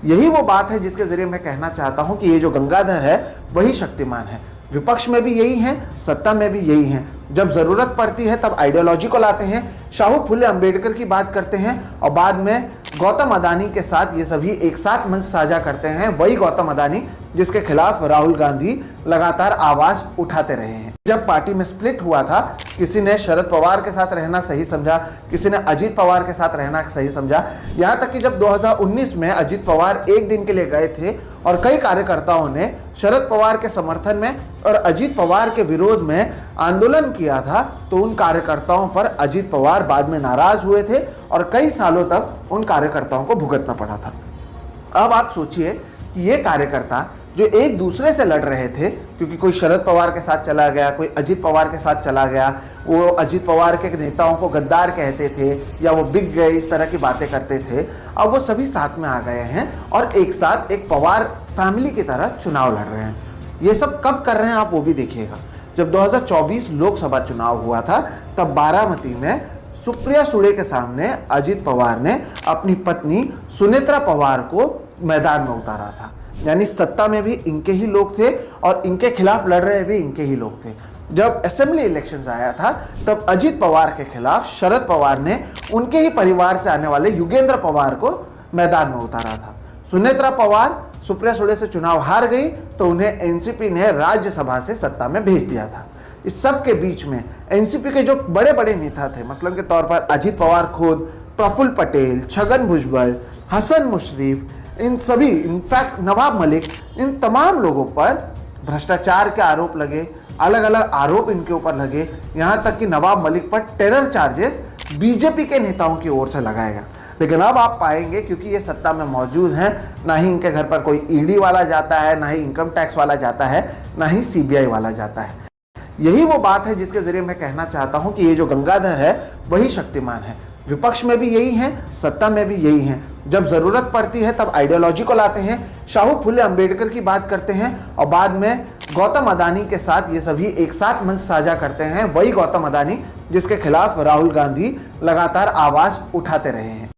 यही वो बात है जिसके जरिए मैं कहना चाहता हूं कि ये जो गंगाधर है वही शक्तिमान है। विपक्ष में भी यही हैं, सत्ता में भी यही हैं। जब जरूरत पड़ती है तब आइडियोलॉजी को लाते हैं, शाहू फुले अंबेडकर की बात करते हैं और बाद में गौतम अडानी के साथ ये सभी एक साथ मंच साझा करते हैं। वही गौतम अडानी जिसके खिलाफ राहुल गांधी लगातार आवाज उठाते रहे हैं। जब पार्टी में स्प्लिट हुआ था, किसी ने शरद पवार के साथ रहना सही समझा, किसी ने अजीत पवार के साथ रहना सही समझा। यहां तक कि जब 2019 में अजीत पवार एक दिन के लिए गए थे और कई कार्यकर्ताओं ने शरद पवार के समर्थन में और अजीत पवार के विरोध में आंदोलन किया था, तो उन कार्यकर्ताओं पर अजीत पवार बाद में नाराज हुए थे और कई सालों तक उन कार्यकर्ताओं को भुगतना पड़ा था। अब आप सोचिए कि ये कार्यकर्ता जो एक दूसरे से लड़ रहे थे, क्योंकि कोई शरद पवार के साथ चला गया, कोई अजीत पवार के साथ चला गया, वो अजीत पवार के नेताओं को गद्दार कहते थे या वो बिक गए, इस तरह की बातें करते थे। अब वो सभी साथ में आ गए हैं और एक साथ एक पवार फैमिली की तरह चुनाव लड़ रहे हैं। ये सब कब कर रहे हैं आप वो भी देखिएगा। जब 2024 लोकसभा चुनाव हुआ था तब बारामती में सुप्रिया सुळे के सामने अजीत पवार ने अपनी पत्नी सुनेत्रा पवार को मैदान में उतारा था। यानी सत्ता में भी इनके ही लोग थे और इनके खिलाफ लड़ रहे भी इनके ही लोग थे। जब असेंबली इलेक्शंस आया था तब अजीत पवार के खिलाफ शरद पवार ने उनके ही परिवार से आने वाले युगेंद्र पवार को मैदान में उतारा था। सुनेत्रा पवार सुप्रिया सुळे से चुनाव हार गई तो उन्हें एनसीपी ने राज्यसभा से सत्ता में भेज दिया था। इस सब के बीच में एनसीपी के जो बड़े बड़े नेता थे, मसलन के तौर पर अजीत पवार खुद, प्रफुल्ल पटेल, छगन भुजबल, हसन मुशर्रफ, इन सभी, इनफैक्ट नवाब मलिक, इन तमाम लोगों पर भ्रष्टाचार के आरोप लगे, अलग अलग आरोप इनके ऊपर लगे। यहां तक कि नवाब मलिक पर टेरर चार्जेस बीजेपी के नेताओं की ओर से लगाएगा। लेकिन अब आप पाएंगे क्योंकि ये सत्ता में मौजूद हैं, ना ही इनके घर पर कोई ईडी वाला जाता है, ना ही इनकम टैक्स वाला जाता है, ना ही सीबीआई वाला जाता है। यही वो बात है जिसके जरिए मैं कहना चाहता हूं कि ये जो गंगाधर है वही शक्तिमान है। विपक्ष में भी यही हैं, सत्ता में भी यही हैं। जब जरूरत पड़ती है तब आइडियोलॉजी को लाते हैं, शाहू फुले अंबेडकर की बात करते हैं और बाद में गौतम अडानी के साथ ये सभी एक साथ मंच साझा करते हैं। वही गौतम अडानी जिसके खिलाफ राहुल गांधी लगातार आवाज उठाते रहे हैं।